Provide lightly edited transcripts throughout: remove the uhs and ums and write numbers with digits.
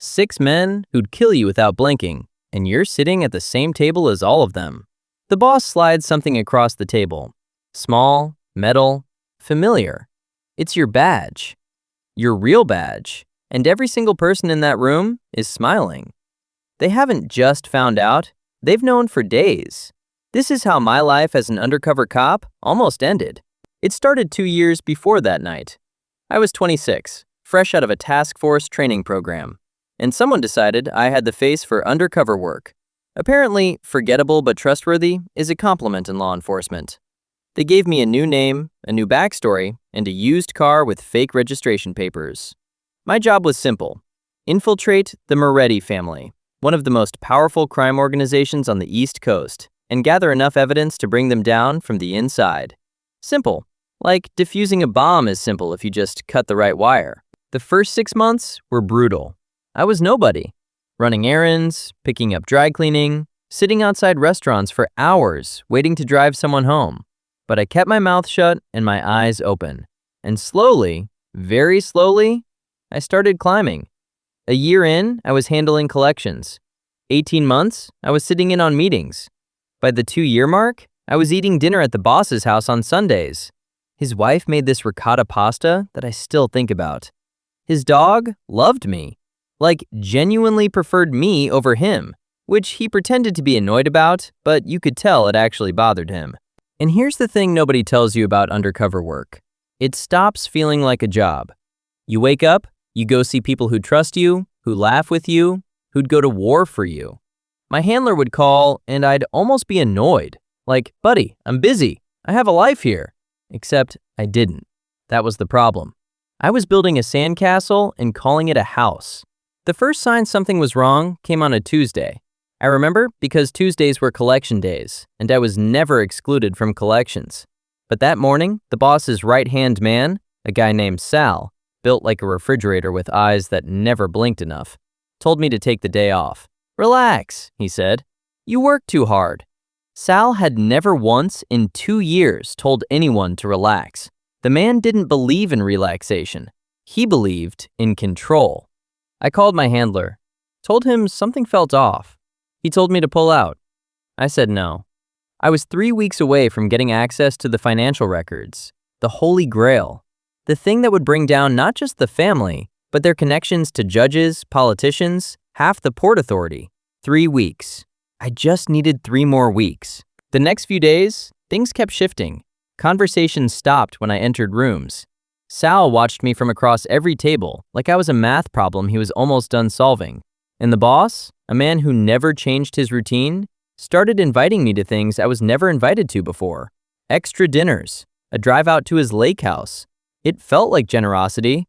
6 men who'd kill you without blinking, and you're sitting at the same table as all of them. The boss slides something across the table. Small, metal, familiar. It's your badge. Your real badge. And every single person in that room is smiling. They haven't just found out, they've known for days. This is how my life as an undercover cop almost ended. It started 2 years before that night. I was 26, fresh out of a task force training program, and someone decided I had the face for undercover work. Apparently, forgettable but trustworthy is a compliment in law enforcement. They gave me a new name, a new backstory, and a used car with fake registration papers. My job was simple: infiltrate the Moretti family, one of the most powerful crime organizations on the East Coast, and gather enough evidence to bring them down from the inside. Simple. Like defusing a bomb is simple if you just cut the right wire. The first 6 months were brutal. I was nobody. Running errands, picking up dry cleaning, sitting outside restaurants for hours waiting to drive someone home. But I kept my mouth shut and my eyes open. And slowly, very slowly, I started climbing. A year in, I was handling collections. 18 months, I was sitting in on meetings. By the 2-year mark, I was eating dinner at the boss's house on Sundays. His wife made this ricotta pasta that I still think about. His dog loved me, like genuinely preferred me over him, which he pretended to be annoyed about, but you could tell it actually bothered him. And here's the thing nobody tells you about undercover work. It stops feeling like a job. You wake up, you go see people who trust you, who laugh with you, who'd go to war for you. My handler would call, and I'd almost be annoyed. Like, buddy, I'm busy. I have a life here. Except I didn't. That was the problem. I was building a sandcastle and calling it a house. The first sign something was wrong came on a Tuesday. I remember because Tuesdays were collection days, and I was never excluded from collections. But that morning, the boss's right-hand man, a guy named Sal, built like a refrigerator with eyes that never blinked enough, told me to take the day off. "Relax," he said. "You work too hard." Sal had never once in 2 years told anyone to relax. The man didn't believe in relaxation. He believed in control. I called my handler, told him something felt off. He told me to pull out. I said no. I was 3 weeks away from getting access to the financial records, the holy grail, the thing that would bring down not just the family, but their connections to judges, politicians, half the Port Authority. 3 weeks. I just needed 3 more weeks. The next few days, things kept shifting. Conversations stopped when I entered rooms. Sal watched me from across every table, like I was a math problem he was almost done solving. And the boss, a man who never changed his routine, started inviting me to things I was never invited to before. Extra dinners, a drive out to his lake house. It felt like generosity.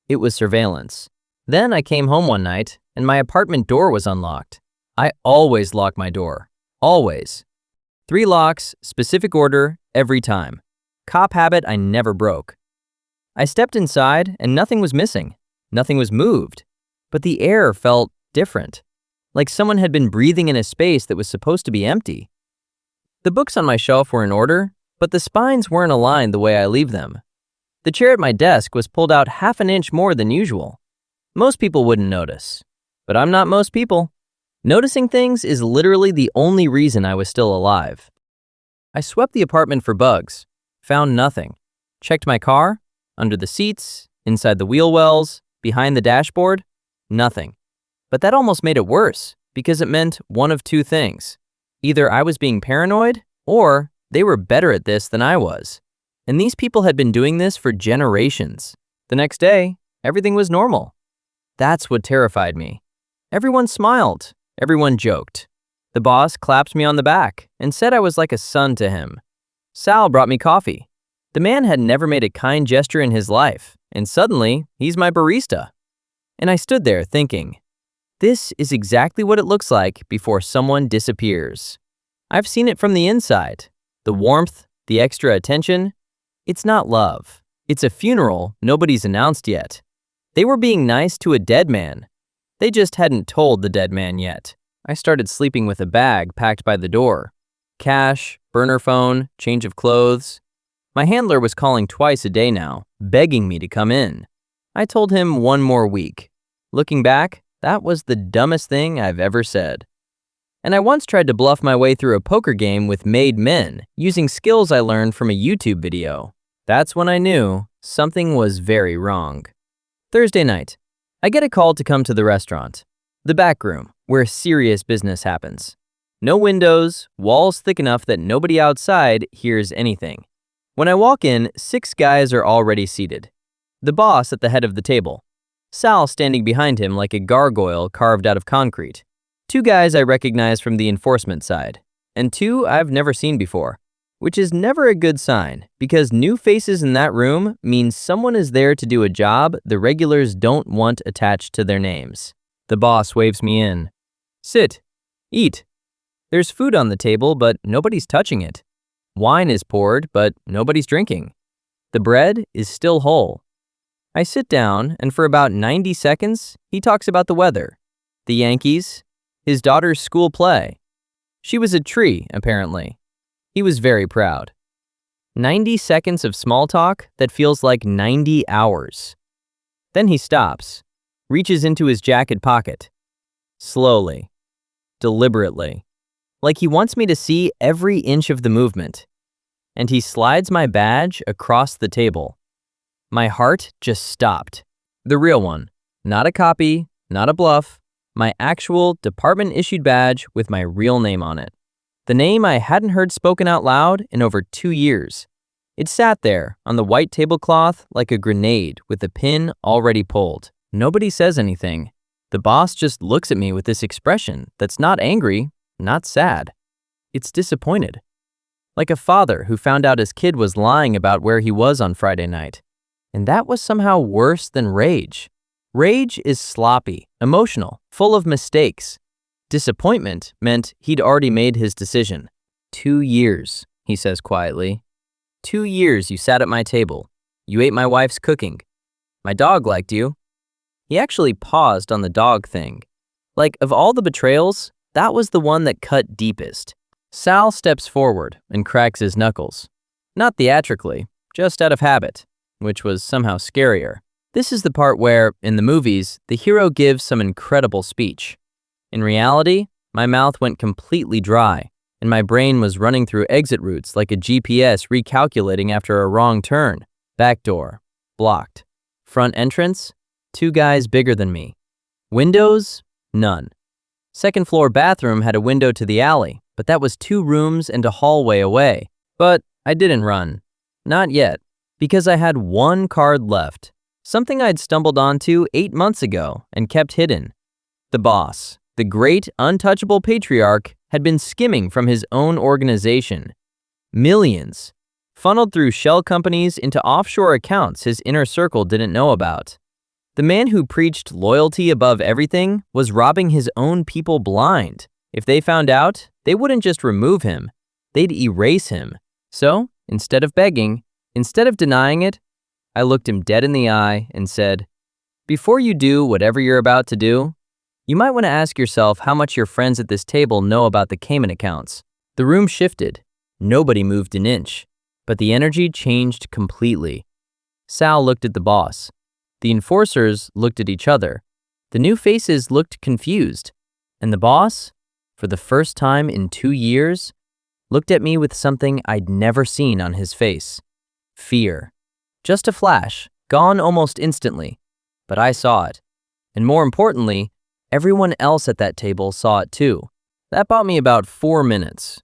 It was surveillance. Then I came home one night, and my apartment door was unlocked. I always lock my door. Always. 3 locks, specific order, every time. Cop habit I never broke. I stepped inside and nothing was missing. Nothing was moved. But the air felt different. Like someone had been breathing in a space that was supposed to be empty. The books on my shelf were in order, but the spines weren't aligned the way I leave them. The chair at my desk was pulled out half an inch more than usual. Most people wouldn't notice. But I'm not most people. Noticing things is literally the only reason I was still alive. I swept the apartment for bugs, found nothing. Checked my car, under the seats, inside the wheel wells, behind the dashboard, nothing. But that almost made it worse, because it meant one of 2 things. Either I was being paranoid, or they were better at this than I was. And these people had been doing this for generations. The next day, everything was normal. That's what terrified me. Everyone smiled. Everyone joked. The boss clapped me on the back and said I was like a son to him. Sal brought me coffee. The man had never made a kind gesture in his life, and suddenly, he's my barista. And I stood there thinking, this is exactly what it looks like before someone disappears. I've seen it from the inside. The warmth, the extra attention. It's not love. It's a funeral nobody's announced yet. They were being nice to a dead man. They just hadn't told the dead man yet. I started sleeping with a bag packed by the door. Cash, burner phone, change of clothes. My handler was calling twice a day now, begging me to come in. I told him 1 more week. Looking back, That was the dumbest thing I've ever said. And I once tried to bluff my way through a poker game with made men using skills I learned from a YouTube video. That's when I knew something was very wrong. Thursday night, I get a call to come to the restaurant, the back room, where serious business happens. No windows, walls thick enough that nobody outside hears anything. When I walk in, 6 guys are already seated. The boss at the head of the table, Sal standing behind him like a gargoyle carved out of concrete. 2 guys I recognize from the enforcement side, and 2 I've never seen before, which is never a good sign because new faces in that room means someone is there to do a job the regulars don't want attached to their names. The boss waves me in. Sit. Eat. There's food on the table, but nobody's touching it. Wine is poured, but nobody's drinking. The bread is still whole. I sit down, and for about 90 seconds, he talks about the weather, the Yankees, his daughter's school play. She was a tree, apparently. He was very proud. 90 seconds of small talk that feels like 90 hours. Then he stops, reaches into his jacket pocket. Slowly, deliberately, like he wants me to see every inch of the movement. And he slides my badge across the table. My heart just stopped. The real one, not a copy, not a bluff, my actual department-issued badge with my real name on it. The name I hadn't heard spoken out loud in over 2 years. It sat there on the white tablecloth like a grenade with the pin already pulled. Nobody says anything. The boss just looks at me with this expression that's not angry, not sad. It's disappointed. Like a father who found out his kid was lying about where he was on Friday night. And that was somehow worse than rage. Rage is sloppy, emotional, full of mistakes. Disappointment meant he'd already made his decision. 2 years, he says quietly. 2 years you sat at my table. You ate my wife's cooking. My dog liked you. He actually paused on the dog thing. Like, of all the betrayals, that was the one that cut deepest. Sal steps forward and cracks his knuckles. Not theatrically, just out of habit, which was somehow scarier. This is the part where, in the movies, the hero gives some incredible speech. In reality, my mouth went completely dry, and my brain was running through exit routes like a GPS recalculating after a wrong turn. Back door, blocked. Front entrance, 2 guys bigger than me. Windows, none. Second floor bathroom had a window to the alley, but that was 2 rooms and a hallway away. But I didn't run. Not yet, because I had 1 card left. Something I'd stumbled onto 8 months ago and kept hidden. The boss, the great untouchable patriarch, had been skimming from his own organization. Millions, funneled through shell companies into offshore accounts his inner circle didn't know about. The man who preached loyalty above everything was robbing his own people blind. If they found out, they wouldn't just remove him, they'd erase him. So, instead of begging, instead of denying it, I looked him dead in the eye and said, before you do whatever you're about to do, you might want to ask yourself how much your friends at this table know about the Cayman accounts. The room shifted. Nobody moved an inch, but the energy changed completely. Sal looked at the boss. The enforcers looked at each other. The new faces looked confused. And the boss, for the first time in 2 years, looked at me with something I'd never seen on his face. Fear. Just a flash, gone almost instantly. But I saw it. And more importantly, everyone else at that table saw it too. That bought me about 4 minutes.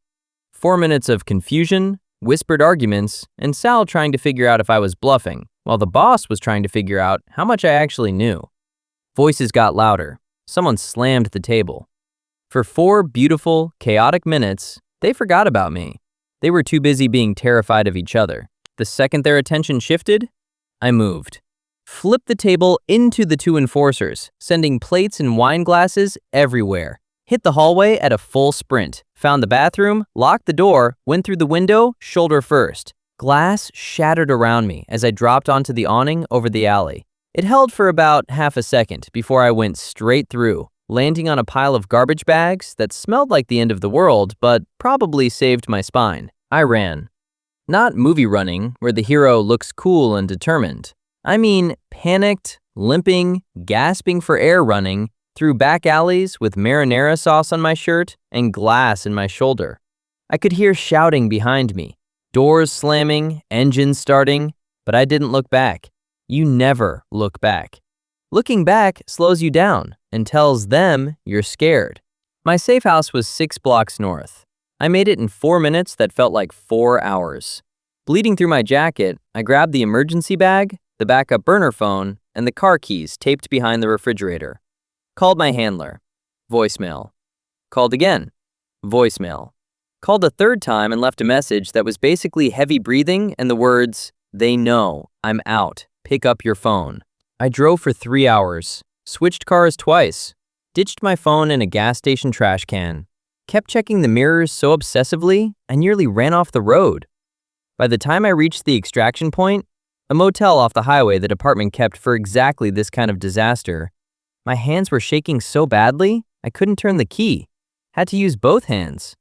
4 minutes of confusion, whispered arguments, and Sal trying to figure out if I was bluffing, while the boss was trying to figure out how much I actually knew. Voices got louder. Someone slammed the table. For 4 beautiful, chaotic minutes, they forgot about me. They were too busy being terrified of each other. The second their attention shifted, I moved. Flipped the table into the 2 enforcers, sending plates and wine glasses everywhere. Hit the hallway at a full sprint. Found the bathroom, locked the door, went through the window, shoulder first. Glass shattered around me as I dropped onto the awning over the alley. It held for about half a second before I went straight through, landing on a pile of garbage bags that smelled like the end of the world, but probably saved my spine. I ran. Not movie running, where the hero looks cool and determined. I mean panicked, limping, gasping for air running, through back alleys with marinara sauce on my shirt and glass in my shoulder. I could hear shouting behind me, doors slamming, engines starting, but I didn't look back. You never look back. Looking back slows you down and tells them you're scared. My safe house was 6 blocks north. I made it in 4 minutes that felt like 4 hours. Bleeding through my jacket, I grabbed the emergency bag, the backup burner phone, and the car keys taped behind the refrigerator. Called my handler. Voicemail. Called again. Voicemail. Called a third time and left a message that was basically heavy breathing and the words, "They know, I'm out. Pick up your phone." I drove for 3 hours, switched cars twice, ditched my phone in a gas station trash can, kept checking the mirrors so obsessively I nearly ran off the road. By the time I reached the extraction point, a motel off the highway the department kept for exactly this kind of disaster, my hands were shaking so badly I couldn't turn the key. Had to use both hands.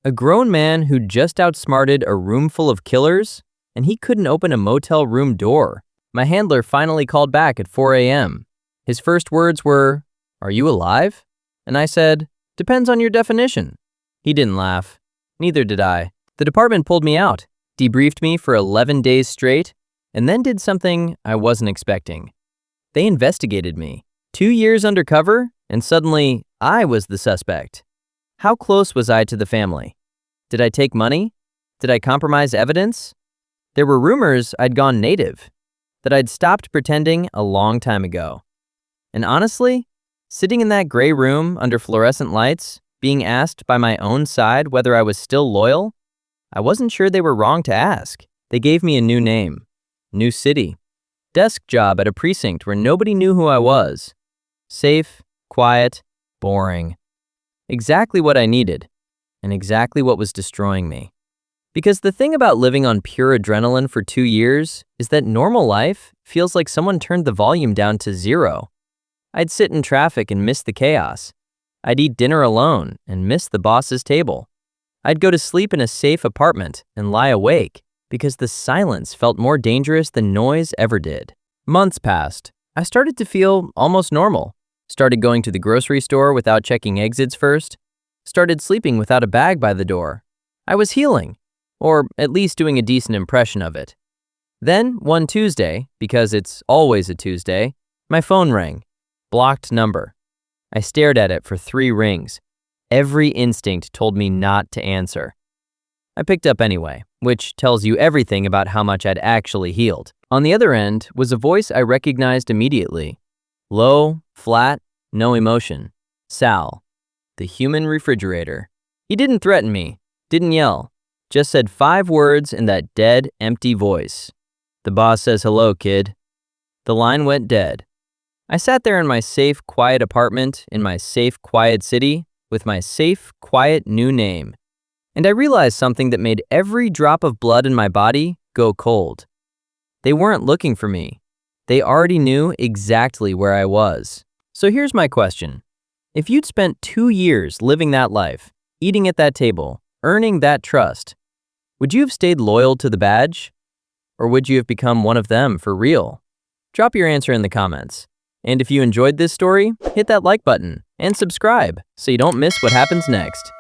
A grown man who just outsmarted a room full of killers, and he couldn't open a motel room door. My handler finally called back at 4 a.m. His first words were, "Are you alive?" And I said, "Depends on your definition." He didn't laugh. Neither did I. The department pulled me out, debriefed me for 11 days straight, and then did something I wasn't expecting. They investigated me. 2 years undercover, and suddenly I was the suspect. How close was I to the family? Did I take money? Did I compromise evidence? There were rumors I'd gone native, that I'd stopped pretending a long time ago. And honestly, sitting in that gray room under fluorescent lights, being asked by my own side whether I was still loyal, I wasn't sure they were wrong to ask. They gave me a new name, new city, desk job at a precinct where nobody knew who I was. Safe, quiet, boring. Exactly what I needed, and exactly what was destroying me. Because the thing about living on pure adrenaline for 2 years is that normal life feels like someone turned the volume down to 0. I'd sit in traffic and miss the chaos. I'd eat dinner alone and miss the boss's table. I'd go to sleep in a safe apartment and lie awake because the silence felt more dangerous than noise ever did. Months passed. I started to feel almost normal. Started going to the grocery store without checking exits first. Started sleeping without a bag by the door. I was healing, or at least doing a decent impression of it. Then, one Tuesday, because it's always a Tuesday, my phone rang. Blocked number. I stared at it for 3 rings. Every instinct told me not to answer. I picked up anyway, which tells you everything about how much I'd actually healed. On the other end was a voice I recognized immediately. Low, flat, no emotion. Sal, the human refrigerator. He didn't threaten me, didn't yell, just said 5 words in that dead, empty voice. "The boss says hello, kid." The line went dead. I sat there in my safe, quiet apartment in my safe, quiet city with my safe, quiet new name. And I realized something that made every drop of blood in my body go cold. They weren't looking for me. They already knew exactly where I was. So here's my question. If you'd spent 2 years living that life, eating at that table, earning that trust, would you have stayed loyal to the badge? Or would you have become one of them for real? Drop your answer in the comments. And if you enjoyed this story, hit that like button and subscribe so you don't miss what happens next.